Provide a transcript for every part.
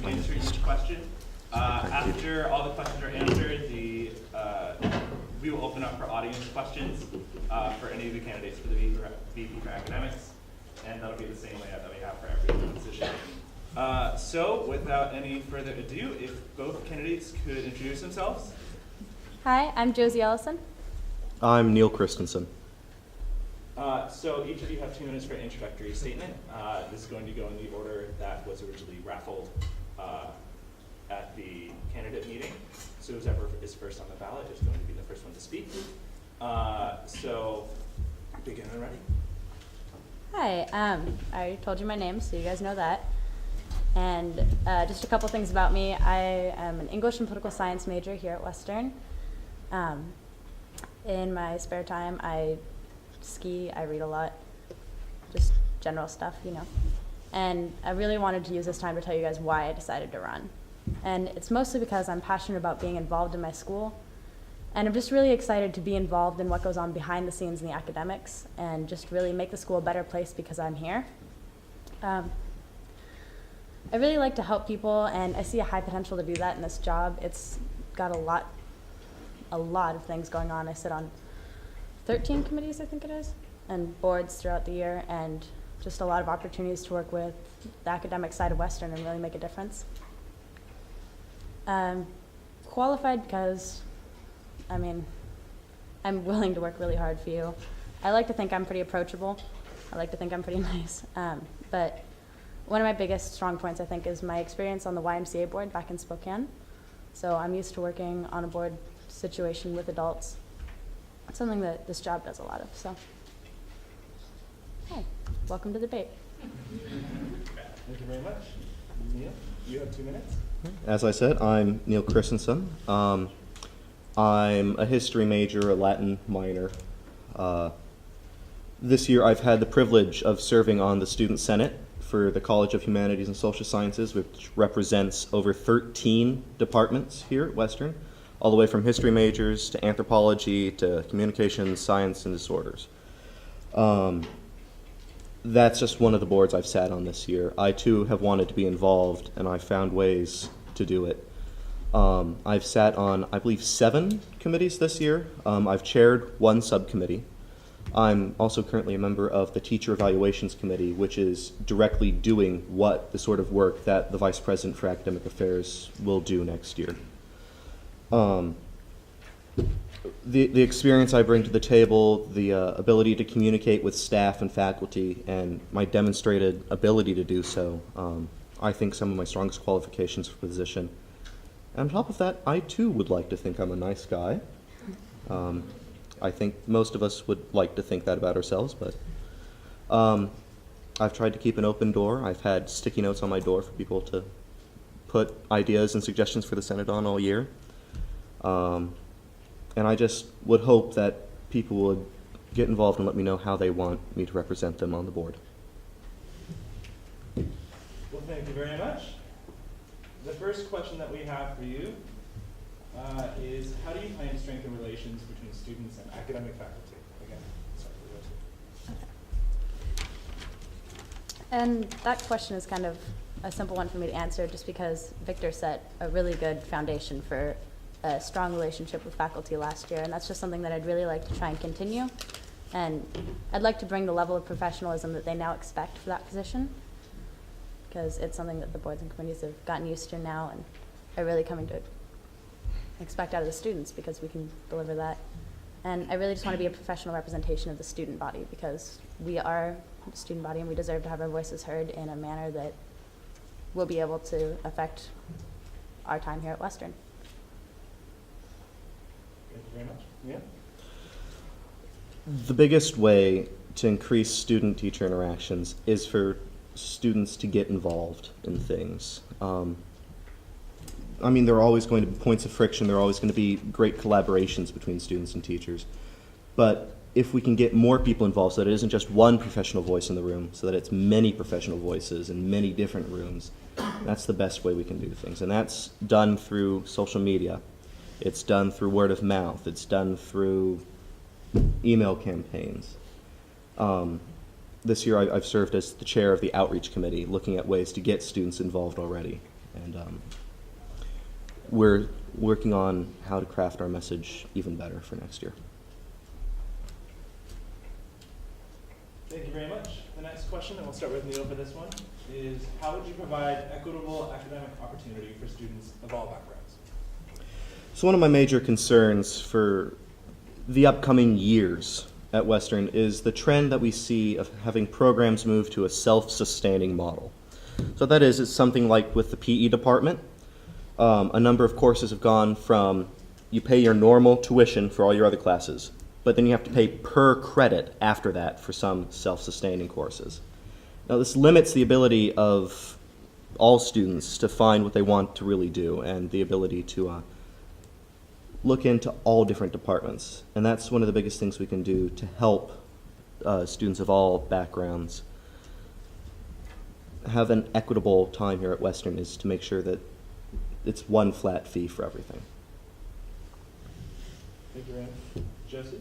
answer each question. After all the questions are answered, we will open up for audience questions for any of the candidates for the VP for Academics, and that'll be the same layout that we have for every position. So without any further ado, if both candidates could introduce themselves. Hi, I'm Josie Ellison. I'm Neil Christensen. So each of you have 2 minutes for an introductory statement. This is going to go in the order that was originally raffled at the candidate meeting. So whoever is first on the ballot is going to be the first one to speak. So begin when ready. Hi, I already told you my name, so you guys know that. And just a couple things about me. I am an English and political science major here at Western. In my spare time, I ski, I read a lot, just general stuff, you know. And I really wanted to use this time to tell you guys why I decided to run. And it's mostly because I'm passionate about being involved in my school. And I'm just really excited to be involved in what goes on behind the scenes in the academics and just really make the school a better place because I'm here. I really like to help people, and I see a high potential to do that in this job. It's got a lot of things going on. I sit on 13 committees, I think it is, and boards throughout the year, and just a lot of opportunities to work with the academic side of Western and really make a difference. Qualified because, I mean, I'm willing to work really hard for you. I like to think I'm pretty approachable. I like to think I'm pretty nice. But one of my biggest strong points, I think, is my experience on the YMCA board back in Spokane. So I'm used to working on a board situation with adults. It's something that this job does a lot of, so. Hi, welcome to the debate. Thank you very much. Neil, you have 2 minutes. As I said, I'm Neil Christensen. I'm a history major, a Latin minor. This year I've had the privilege of serving on the Student Senate for the College of Humanities and Social Sciences, which represents over 13 departments here at Western, all the way from history majors to anthropology to communications, science, and disorders. That's just one of the boards I've sat on this year. I too have wanted to be involved, and I found ways to do it. I've sat on, I believe, 7 committees this year. I've chaired 1 subcommittee. I'm also currently a member of the Teacher Evaluations Committee, which is directly doing the sort of work that the Vice President for Academic Affairs will do next year. The experience I bring to the table, the ability to communicate with staff and faculty, and my demonstrated ability to do so, I think some of my strongest qualifications for the position. And on top of that, I too would like to think I'm a nice guy. I think most of us would like to think that about ourselves, but I've tried to keep an open door. I've had sticky notes on my door for people to put ideas and suggestions for the Senate on all year. And I just would hope that people would get involved and let me know how they want me to represent them on the board. Well, thank you very much. The first question that we have for you is, how do you plan to strengthen relations between students and academic faculty? Again, sorry for those. And that question is kind of a simple one for me to answer just because Victor set a really good foundation for a strong relationship with faculty last year, and that's just something that I'd really like to try and continue. And I'd like to bring the level of professionalism that they now expect for that position, because it's something that the boards and committees have gotten used to now and are really coming to expect out of the students, because we can deliver that. And I really just want to be a professional representation of the student body, because we are the student body and we deserve to have our voices heard in a manner that will be able to affect our time here at Western. Thank you very much. Yeah. The biggest way to increase student-teacher interactions is for students to get involved in things. I mean, there are always going to be points of friction. There are always going to be great collaborations between students and teachers. But if we can get more people involved so that it isn't just one professional voice in the room, so that it's many professional voices in many different rooms, that's the best way we can do things. And that's done through social media. It's done through word of mouth. It's done through email campaigns. This year I've served as the chair of the outreach committee, looking at ways to get students involved already. And we're working on how to craft our message even better for next year. Thank you very much. The next question, and we'll start with Neil for this one, is how would you provide equitable academic opportunity for students of all backgrounds? So one of my major concerns for the upcoming years at Western is the trend that we see of having programs move to a self-sustaining model. So that is, it's something like with the PE department. A number of courses have gone from you pay your normal tuition for all your other classes, but then you have to pay per credit after that for some self-sustaining courses. Now this limits the ability of all students to find what they want to really do and the ability to look into all different departments. And that's one of the biggest things we can do to help students of all backgrounds have an equitable time here at Western, is to make sure that it's one flat fee for everything. Thank you, Rand. Josie?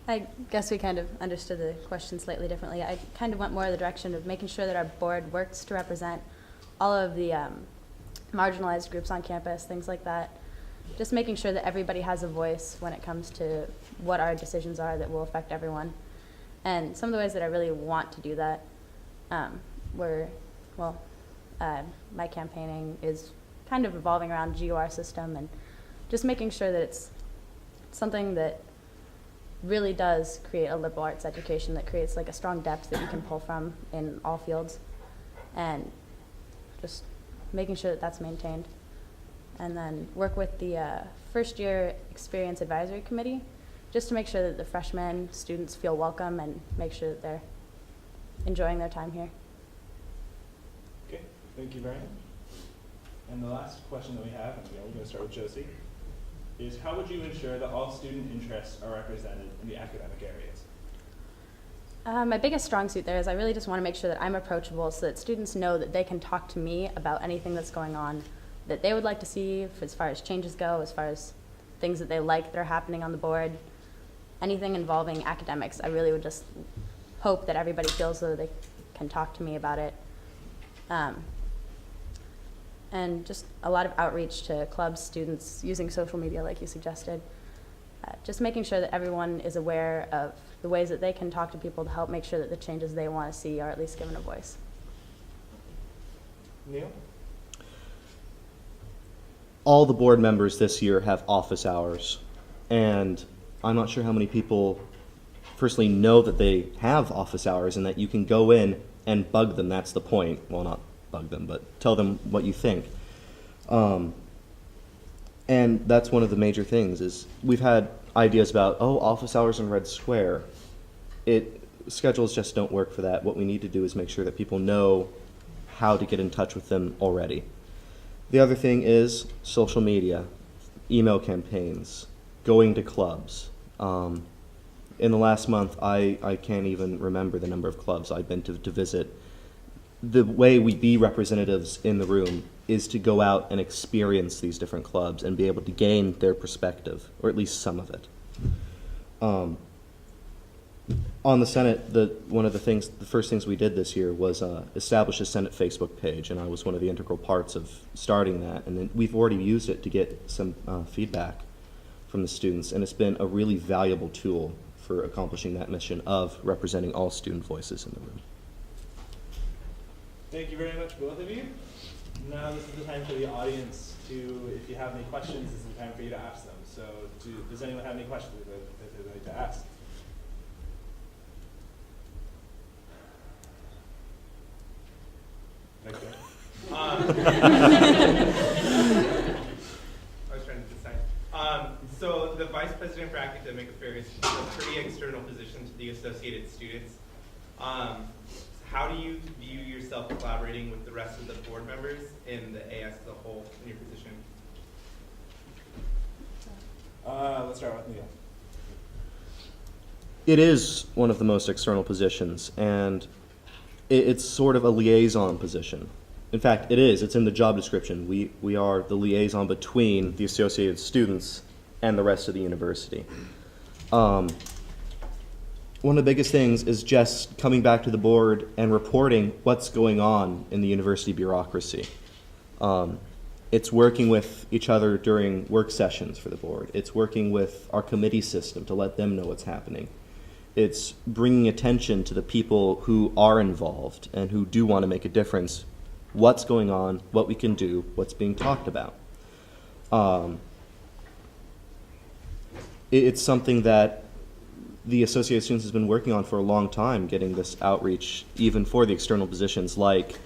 I guess we kind of understood the question slightly differently. I kind of went more the direction of making sure that our board works to represent all of the marginalized groups on campus, things like that. Just making sure that everybody has a voice when it comes to what our decisions are that will affect everyone. And some of the ways that I really want to do that were, well, my campaigning is kind of revolving around GOR system and just making sure that it's something that really does create a liberal arts education that creates like a strong depth that you can pull from in all fields, and just making sure that that's maintained. And then work with the first year experience advisory committee just to make sure that the freshmen students feel welcome and make sure that they're enjoying their time here. Okay, thank you, Brian. And the last question that we have, and we're going to start with Josie, is how would you ensure that all student interests are represented in the academic areas? My biggest strong suit there is I really just want to make sure that I'm approachable so that students know that they can talk to me about anything that's going on that they would like to see as far as changes go, as far as things that they like that are happening on the board, anything involving academics. I really would just hope that everybody feels though they can talk to me about it. And just a lot of outreach to clubs, students, using social media like you suggested. Just making sure that everyone is aware of the ways that they can talk to people to help make sure that the changes they want to see are at least given a voice. Neil? All the board members this year have office hours, and I'm not sure how many people personally know that they have office hours and that you can go in and bug them. That's the point. Well, not bug them, but tell them what you think. And that's one of the major things is we've had ideas about, oh, office hours in Red Square. Schedules just don't work for that. What we need to do is make sure that people know how to get in touch with them already. The other thing is social media, email campaigns, going to clubs. In the last month, I can't even remember the number of clubs I've been to visit. The way we be representatives in the room is to go out and experience these different clubs and be able to gain their perspective, or at least some of it. On the Senate, one of the first things we did this year was establish a Senate Facebook page, and I was one of the integral parts of starting that. And then we've already used it to get some feedback from the students, and it's been a really valuable tool for accomplishing that mission of representing all student voices in the room. Thank you very much, both of you. Now this is the time for the audience to, if you have any questions, this is the time for you to ask them. So does anyone have any questions that they'd like to ask? Okay. I was trying to decide. So the Vice President for Academic Affairs is a pretty external position to the associated students. How do you view yourself collaborating with the rest of the board members and the AS as a whole in your position? Let's start with Neil. It is one of the most external positions, and it's sort of a liaison position. In fact, it is. It's in the job description. We are the liaison between the associated students and the rest of the university. One of the biggest things is just coming back to the board and reporting what's going on in the university bureaucracy. It's working with each other during work sessions for the board. It's working with our committee system to let them know what's happening. It's bringing attention to the people who are involved and who do want to make a difference, what's going on, what we can do, what's being talked about. It's something that the Association of Students has been working on for a long time, getting this outreach even for the external positions like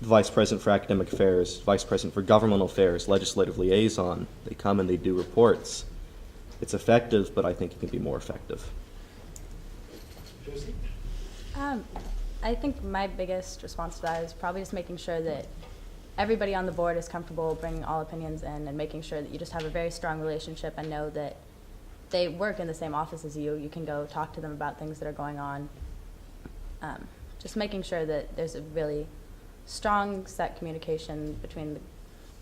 the Vice President for Academic Affairs, Vice President for Governmental Affairs, Legislative Liaison. They come and they do reports. It's effective, but I think it can be more effective. Josie? I think my biggest response to that is probably just making sure that everybody on the board is comfortable bringing all opinions in and making sure that you just have a very strong relationship and know that they work in the same office as you. You can go talk to them about things that are going on. Just making sure that there's a really strong set communication between the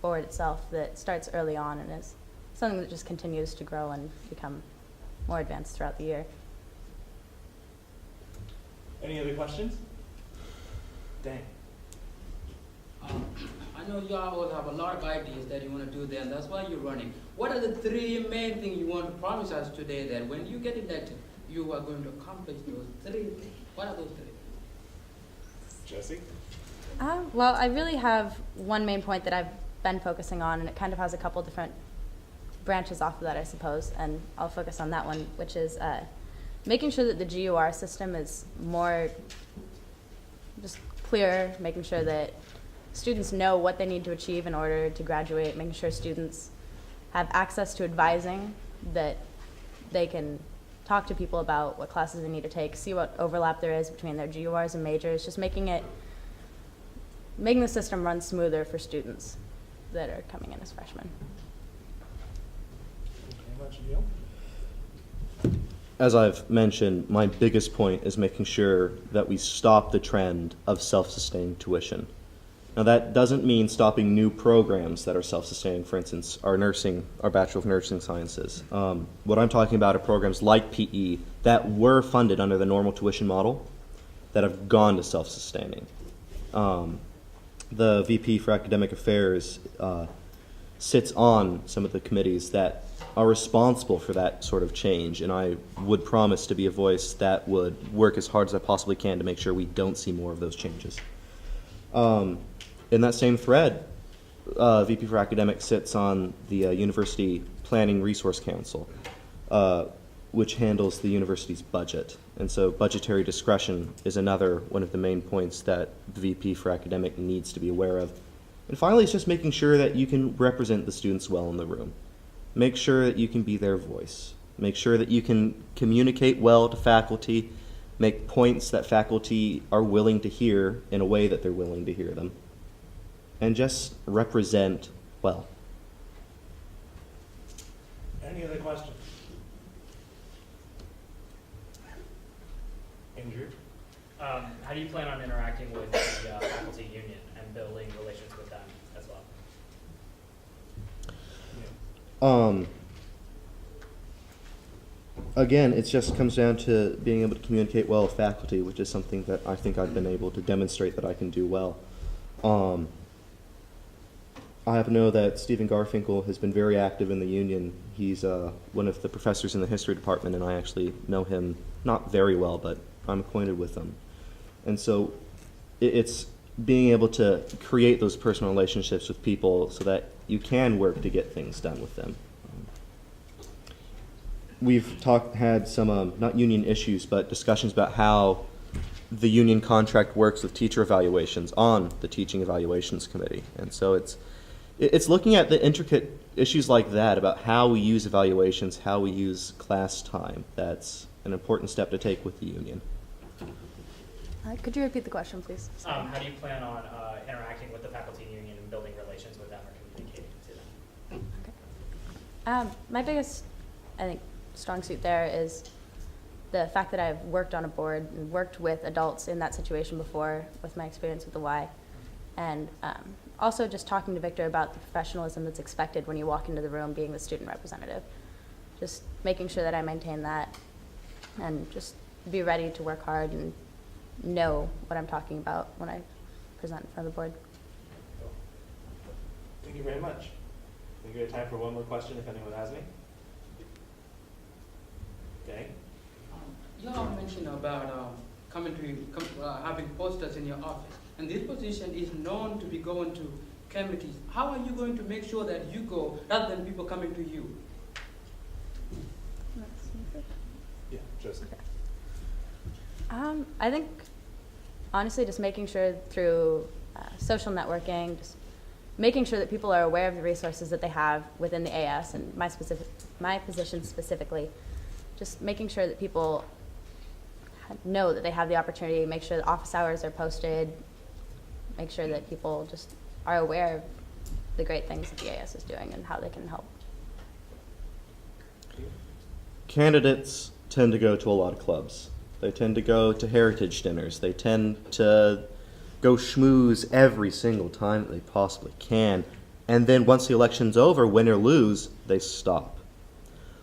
board itself that starts early on and is something that just continues to grow and become more advanced throughout the year. Any other questions? Dan? I know y'all all have a lot of ideas that you want to do there, and that's why you're running. What are the three main things you want to promise us today that when you get elected, you are going to accomplish those three things? What are those three? Josie? Well, I really have one main point that I've been focusing on, and it kind of has a couple different branches off of that, I suppose, and I'll focus on that one, which is making sure that the GUR system is more just clear, making sure that students know what they need to achieve in order to graduate, making sure students have access to advising, that they can talk to people about what classes they need to take, see what overlap there is between their GURs and majors, just making the system run smoother for students that are coming in as freshmen. Thank you very much, Neil. As I've mentioned, my biggest point is making sure that we stop the trend of self-sustaining tuition. Now, that doesn't mean stopping new programs that are self-sustaining, for instance, our Bachelor of Nursing Sciences. What I'm talking about are programs like PE that were funded under the normal tuition model that have gone to self-sustaining. The VP for Academic Affairs sits on some of the committees that are responsible for that sort of change, and I would promise to be a voice that would work as hard as I possibly can to make sure we don't see more of those changes. In that same thread, VP for Academics sits on the University Planning Resource Council, which handles the university's budget. And so budgetary discretion is another one of the main points that the VP for Academic needs to be aware of. And finally, it's just making sure that you can represent the students well in the room. Make sure that you can be their voice. Make sure that you can communicate well to faculty, make points that faculty are willing to hear in a way that they're willing to hear them, and just represent well. Any other questions? Andrew? How do you plan on interacting with the faculty union and building relations with them as well? Again, it just comes down to being able to communicate well with faculty, which is something that I think I've been able to demonstrate that I can do well. I happen to know that Stephen Garfinkel has been very active in the union. He's one of the professors in the history department, and I actually know him not very well, but I'm acquainted with him. And so it's being able to create those personal relationships with people so that you can work to get things done with them. We've had some, not union issues, but discussions about how the union contract works with teacher evaluations on the Teaching Evaluations Committee. And so it's looking at the intricate issues like that about how we use evaluations, how we use class time. That's an important step to take with the union. Could you repeat the question, please? How do you plan on interacting with the faculty union and building relations with them or communicating to them? My biggest, I think, strong suit there is the fact that I've worked on a board and worked with adults in that situation before with my experience with the Y. And also just talking to Victor about the professionalism that's expected when you walk into the room being the student representative. Just making sure that I maintain that and just be ready to work hard and know what I'm talking about when I present in front of the board. Thank you very much. We have time for one more question if anyone has any. Okay. You all mentioned about having posters in your office, and this position is known to be going to committees. How are you going to make sure that you go rather than people coming to you? Yeah, Joseph. I think, honestly, just making sure through social networking, just making sure that people are aware of the resources that they have within the AS and my position specifically, just making sure that people know that they have the opportunity, make sure that office hours are posted, make sure that people just are aware of the great things that the AS is doing and how they can help. Candidates tend to go to a lot of clubs. They tend to go to heritage dinners. They tend to go schmooze every single time that they possibly can. And then once the election's over, win or lose, they stop.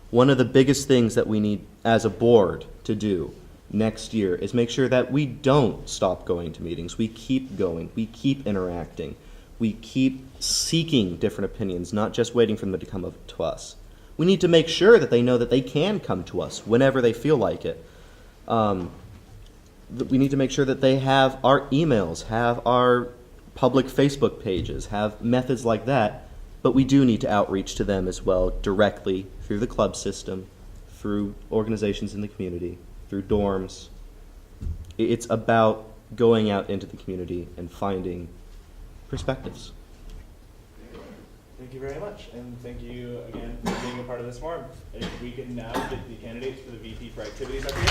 One of the biggest things that we need as a board to do next year is make sure that we don't stop going to meetings. We keep going. We keep interacting. We keep seeking different opinions, not just waiting for them to come up to us. We need to make sure that they know that they can come to us whenever they feel like it. We need to make sure that they have our emails, have our public Facebook pages, have methods like that, but we do need to outreach to them as well directly through the club system, through organizations in the community, through dorms. It's about going out into the community and finding perspectives. Thank you very much, and thank you again for being a part of this forum. If we can now get the candidates for the VP for activities up here.